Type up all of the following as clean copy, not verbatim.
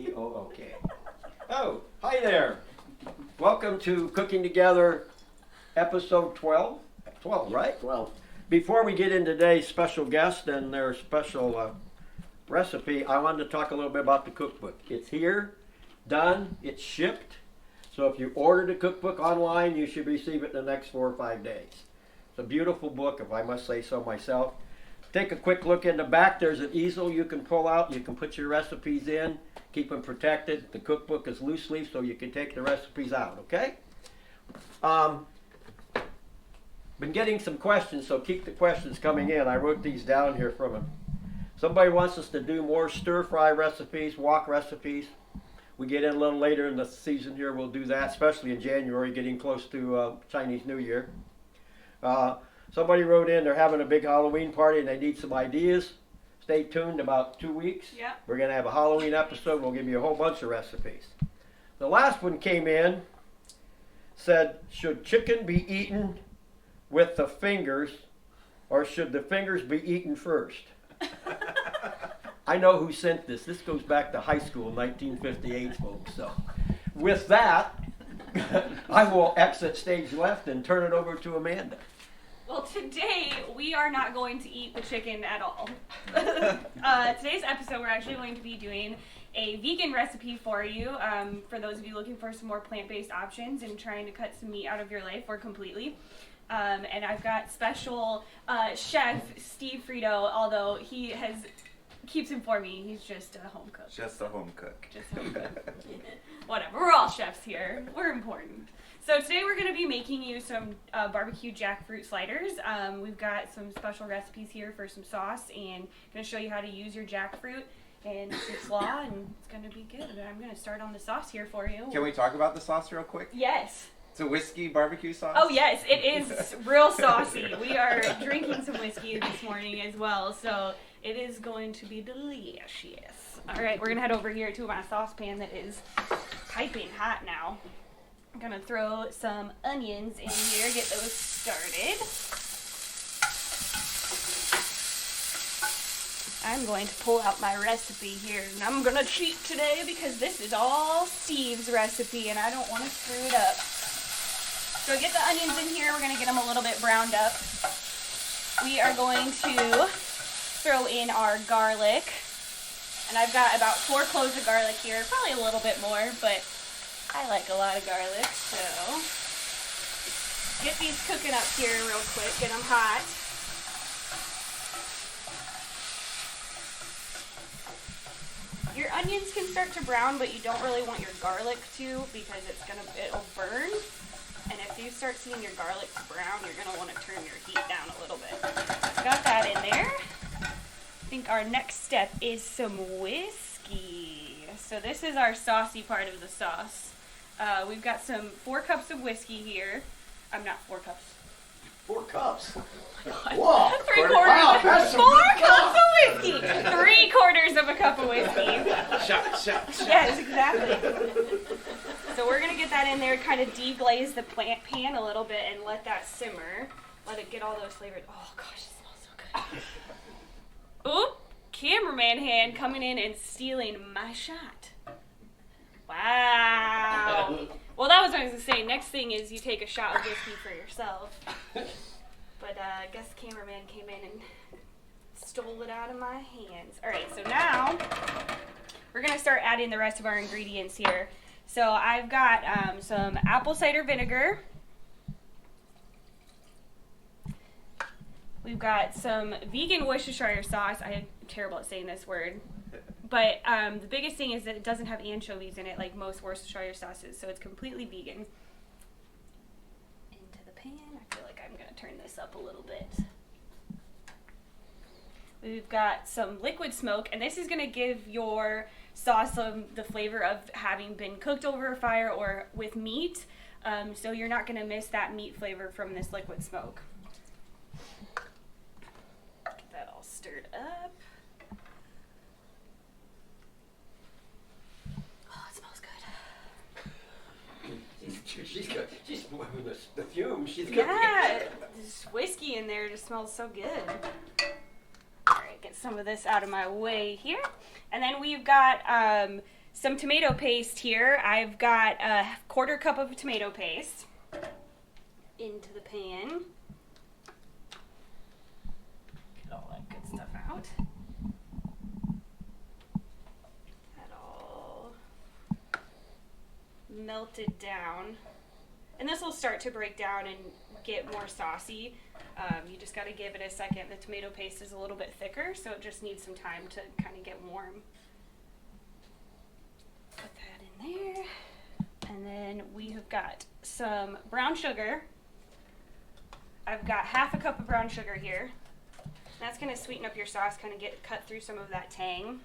EVOO. Oh, hi there. Welcome to Cooking Together, episode 12. 12, right? 12. Before we get into today's special guest and their special recipe, I wanted to talk a little bit about the cookbook. It's here, done, it's shipped. So if you ordered a cookbook online, you should receive it in the next 4 or 5 days. It's a beautiful book, if I must say so myself. Take a quick look in the back. There's an easel you can pull out. You can put your recipes in, keep them protected. The cookbook is loose leaf, so you can take the recipes out, okay? Been getting some questions, so keep the questions coming in. I wrote these down here from them. Somebody wants us to do more stir-fry recipes, wok recipes. We get in a little later in the season here, we'll do that, especially in January, getting close to Chinese New Year. Somebody wrote in, they're having a big Halloween party and they need some ideas. Stay tuned, about 2 weeks. Yep. We're going to have a Halloween episode. We'll give you a whole bunch of recipes. The last one came in, said, should chicken be eaten with the fingers or should the fingers be eaten first? I know who sent this. This goes back to high school, 1958, folks. So with that, I will exit stage left and turn it over to Amanda. Well, today we are not going to eat the chicken at all. Today's episode, we're actually going to be doing a vegan recipe for you. For those of you looking for some more plant-based options and trying to cut some meat out of your life or completely. And I've got special chef Steve Frito, although he keeps him for me. He's just a home cook. Just a home cook. Just home cook. Whatever. We're all chefs here. We're important. So today we're going to be making you some barbecue jackfruit sliders. We've got some special recipes here for some sauce and going to show you how to use your jackfruit and some slaw, and it's going to be good. I'm going to start on the sauce here for you. Can we talk about the sauce real quick? Yes. It's a whiskey BBQ sauce? Oh yes, it is real saucy. We are drinking some whiskey this morning as well, so it is going to be delicious. All right, we're going to head over here to my saucepan that is piping hot now. I'm going to throw some onions in here, get those started. I'm going to pull out my recipe here, and I'm going to cheat today because this is all Steve's recipe, and I don't want to screw it up. So get the onions in here. We're going to get them a little bit browned up. We are going to throw in our garlic, and I've got about 4 cloves of garlic here, probably a little bit more, but I like a lot of garlic, so get these cooking up here real quick, get them hot. Your onions can start to brown, but you don't really want your garlic to because it'll burn. And if you start seeing your garlic brown, you're going to want to turn your heat down a little bit. Got that in there. I think our next step is some whiskey. So this is our saucy part of the sauce. We've got 4 cups of whiskey here. I'm not 4 cups. 4 cups? Whoa! 3/4. Wow, that's 4 cups of whiskey. 3/4 of a cup of whiskey. Shot. Yes, exactly. So we're gonna get that in there, kind of deglaze the pan a little bit, and let that simmer. Let it get all those flavors. Oh gosh, it smells so good. Oop! Cameraman hand coming in and stealing my shot. Wow. Well, that was what I was going to say. Next thing is you take a shot of whiskey for yourself. But I guess the cameraman came in and stole it out of my hands. All right, so now we're going to start adding the rest of our ingredients here. So I've got some apple cider vinegar. We've got some vegan Worcestershire sauce. I'm terrible at saying this word. But the biggest thing is that it doesn't have anchovies in it like most Worcestershire sauces, so it's completely vegan. Into the pan. I feel like I'm going to turn this up a little bit. We've got some liquid smoke, and this is going to give your sauce the flavor of having been cooked over a fire or with meat, so you're not going to miss that meat flavor from this liquid smoke. Get that all stirred up. She's moving the fumes. She's cooking. Yeah, this whiskey in there just smells so good. All right, get some of this out of my way here. And then we've got some tomato paste here. I've got a 1/4 cup of tomato paste into the pan. Get all that good stuff out. That all melted down. And this will start to break down and get more saucy. You just got to give it a second. The tomato paste is a little bit thicker, so it just needs some time to kind of get warm. Put that in there. And then we have got some brown sugar. I've got 1/2 cup of brown sugar here. That's going to sweeten up your sauce, kind of cut through some of that tang.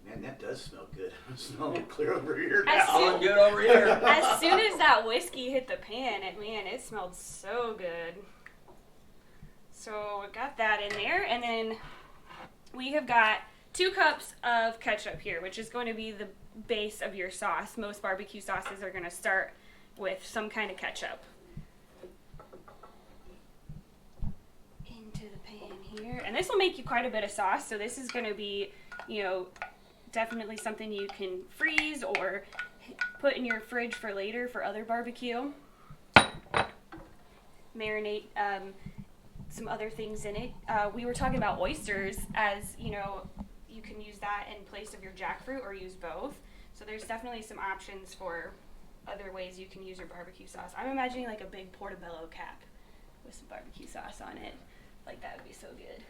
Man, that does smell good. I'm smelling it clear over here As now. Smelling good over here. As soon as that whiskey hit the pan, it smelled so good. So we got that in there, and then we have got 2 cups of ketchup here, which is going to be the base of your sauce. Most barbecue sauces are going to start with some kind of ketchup. Into the pan here, and this will make you quite a bit of sauce. So this is going to be, definitely something you can freeze or put in your fridge for later for other barbecue. Marinate some other things in it. We were talking about oysters, as you can use that in place of your jackfruit or use both. So there's definitely some options for other ways you can use your barbecue sauce. I'm imagining like a big portobello cap with some barbecue sauce on it. Like that would be so good.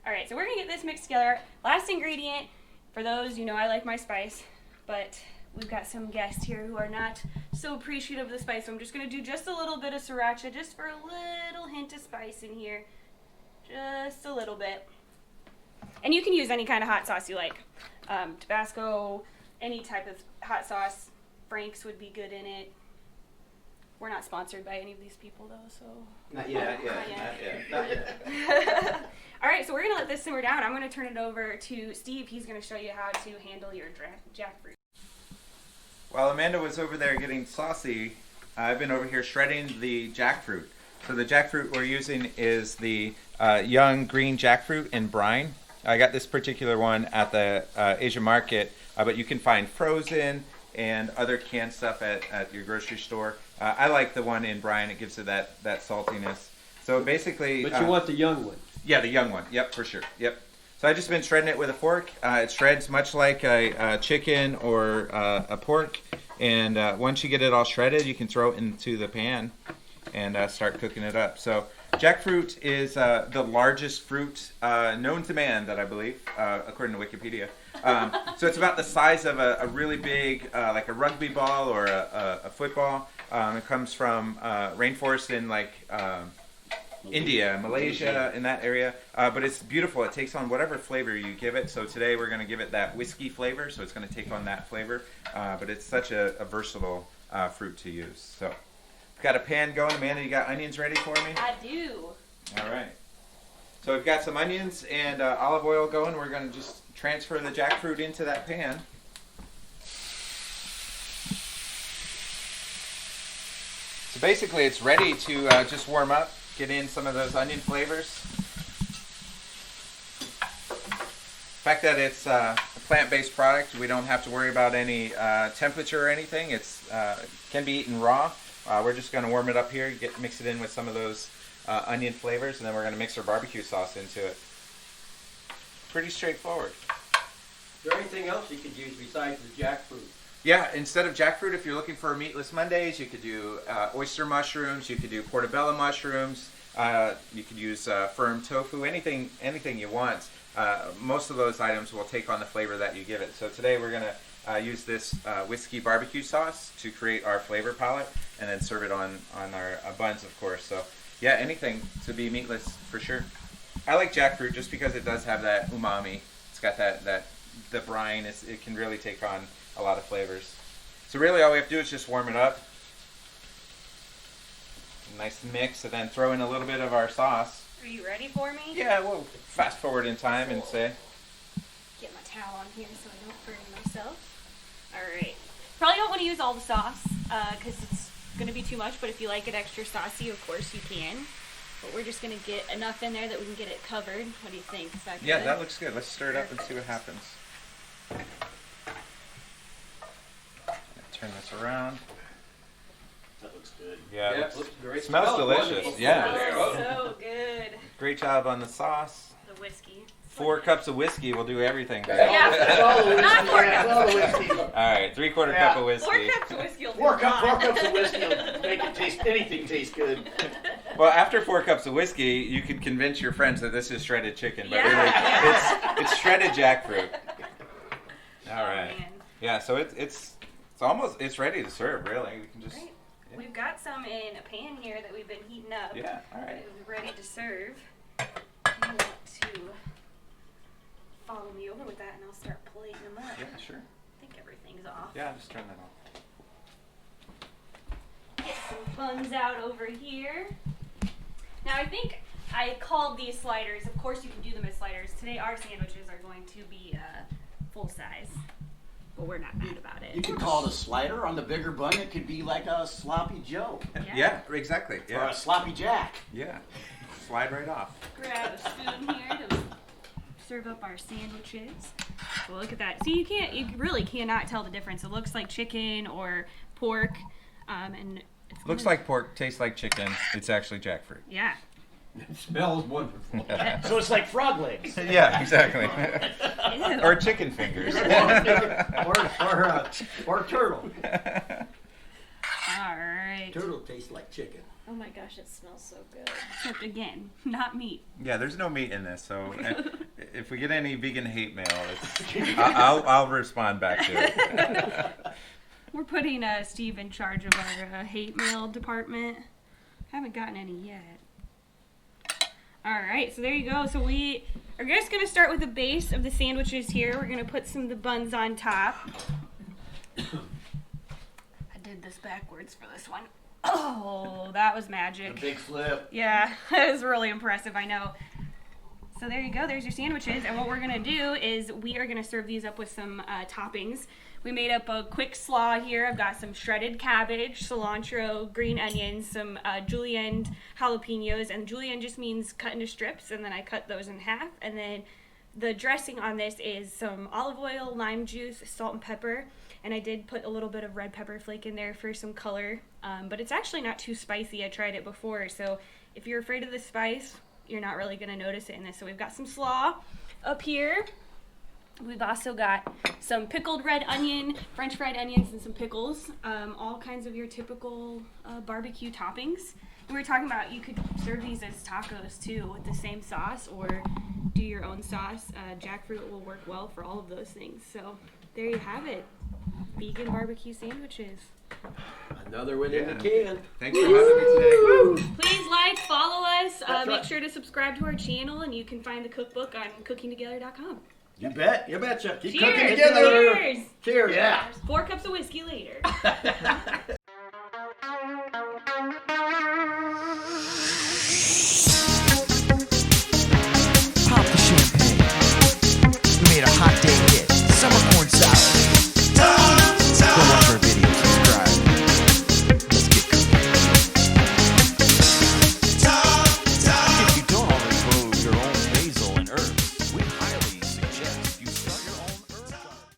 All right, so we're gonna get this mixed together. Last ingredient. For those, I like my spice, but we've got some guests here who are not so appreciative of the spice, so I'm just going to do just a little bit of sriracha, just for a little hint of spice in here. Just a little bit. And you can use any kind of hot sauce you like. Tabasco, any type of hot sauce. Frank's would be good in it. We're not sponsored by any of these people, though, so... Not yet. Not yet. All right, so we're going to let this simmer down. I'm going to turn it over to Steve. He's going to show you how to handle your jackfruit. While Amanda was over there getting saucy, I've been over here shredding the jackfruit. So the jackfruit we're using is the young green jackfruit in brine. I got this particular one at the Asian market, but you can find frozen and other canned stuff at your grocery store. I like the one in brine. It gives it that saltiness. So basically... But you want the young one. Yeah, the young one. Yep, for sure. Yep. So I just been shredding it with a fork. It shreds much like a chicken or a pork. And once you get it all shredded, you can throw it into the pan and start cooking it up. So jackfruit is the largest fruit known to man, that I believe, according to Wikipedia. So it's about the size of a really big, like a rugby ball or a football. It comes from rainforest in India, Malaysia, in that area. But it's beautiful. It takes on whatever flavor you give it. So today we're going to give it that whiskey flavor. So it's going to take on that flavor. But it's such a versatile fruit to use. So we've got a pan going. Amanda, you got onions ready for me? I do. All right. So we've got some onions and olive oil going. We're going to just transfer the jackfruit into that pan. So basically it's ready to just warm up. Get in some of those onion flavors. The fact that it's a plant-based product, we don't have to worry about any temperature or anything. It's can be eaten raw. We're just going to warm it up here, mix it in with some of those onion flavors, and then we're going to mix our barbecue sauce into it. Pretty straightforward. Is there anything else you could use besides the jackfruit? Yeah, instead of jackfruit, if you're looking for meatless Mondays, you could do oyster mushrooms, you could do portobello mushrooms, you could use firm tofu, anything you want. Most of those items will take on the flavor that you give it. So today we're going to use this Whiskey BBQ Sauce to create our flavor palette, and then serve it on our buns, of course. So yeah, anything to be meatless for sure. I like jackfruit just because it does have that umami. It's got the brine. It can really take on a lot of flavors. So really all we have to do is just warm it up. Nice mix, and then throw in a little bit of our sauce. Are you ready for me? Yeah, we'll fast forward in time and say. Get my towel on here so I don't burn myself. Alright. Probably don't want to use all the sauce because it's going to be too much, but if you like it extra saucy, of course you can. But we're just gonna get enough in there that we can get it covered. What do you think? Is that good? Yeah, that looks good. Let's stir it up and see what happens. Turn this around. That looks good. Yeah, Yep, looks great. smells delicious. wonderful. Yeah. Smells so good. Great job on the sauce. The whiskey. 4 cups of whiskey will do everything. Yeah. That's all the whiskey. Not 4 That's all the whiskey. All right, 3/4 Yeah. cup of whiskey. 4 cups of whiskey will do Four a lot. cups of whiskey will make it taste anything taste good. Well, after 4 cups of whiskey, you can convince your friends that this is shredded chicken, but Yeah. really, it's shredded jackfruit. All Oh, right. man. Yeah, so it's almost ready to serve. Really, we can just. Great. We've got some in a pan here that we've been heating up. Yeah. All right. We're ready to serve. You want to follow me over with that, and I'll start plating them up. Yeah, sure. I think everything's off. Yeah, just turn that off. Get some buns out over here. Now I think I called these sliders. Of course, you can do them as sliders. Today, our sandwiches are going to be full size, but we're not mad about You it. could call it a slider on the bigger bun. It could be like a sloppy Joe Yeah, exactly. or Yeah. a sloppy Jack. Yeah. Slide right off. Grab a spoon here to serve up our sandwiches. So look at that. See, you really cannot tell the difference. It looks like chicken or pork, and it's Looks like pork, tastes like chicken. It's actually jackfruit. yeah. It smells wonderful. So it's like frog legs. Yeah, exactly. Ew. Or chicken fingers. or turtle. All right. Turtle tastes like chicken. Oh my gosh, it smells so good. Except again, not meat. Yeah, there's no meat in this, so if we get any vegan hate mail, I'll respond back to it. We're putting Steve in charge of our hate mail department. Haven't gotten any yet. All right, so there you go. So we are just gonna start with the base of the sandwiches here. We're gonna put some of the buns on top. I did this backwards for this one. Oh, that was A magic. big flip. Yeah, that was really impressive, I know. So there you go, there's your sandwiches. And what we're gonna do is we are gonna serve these up with some toppings. We made up a quick slaw here. I've got some shredded cabbage, cilantro, green onions, some julienne jalapenos, and julienne just means cut into strips, and then I cut those in half. And then the dressing on this is some olive oil, lime juice, salt and pepper, and I did put a little bit of red pepper flake in there for some color, but it's actually not too spicy. I tried it before, so if you're afraid of the spice, you're not really gonna notice it in this. So we've got some slaw up here. We've also got some pickled red onion, French fried onions, and some pickles. All kinds of your typical barbecue toppings. And we were talking about you could serve these as tacos too with the same sauce, or do your own sauce. Jackfruit will work well for all of those things. So there you have it. Vegan barbecue sandwiches. Another one in the can. Thanks for having me today. Please like, follow us, That's make right. sure to subscribe to our channel, and you can find the cookbook on cookingtogether.com. You bet. You betcha. Keep Cheers! cooking together. Cheers! Cheers. Yeah. 4 cups of whiskey later.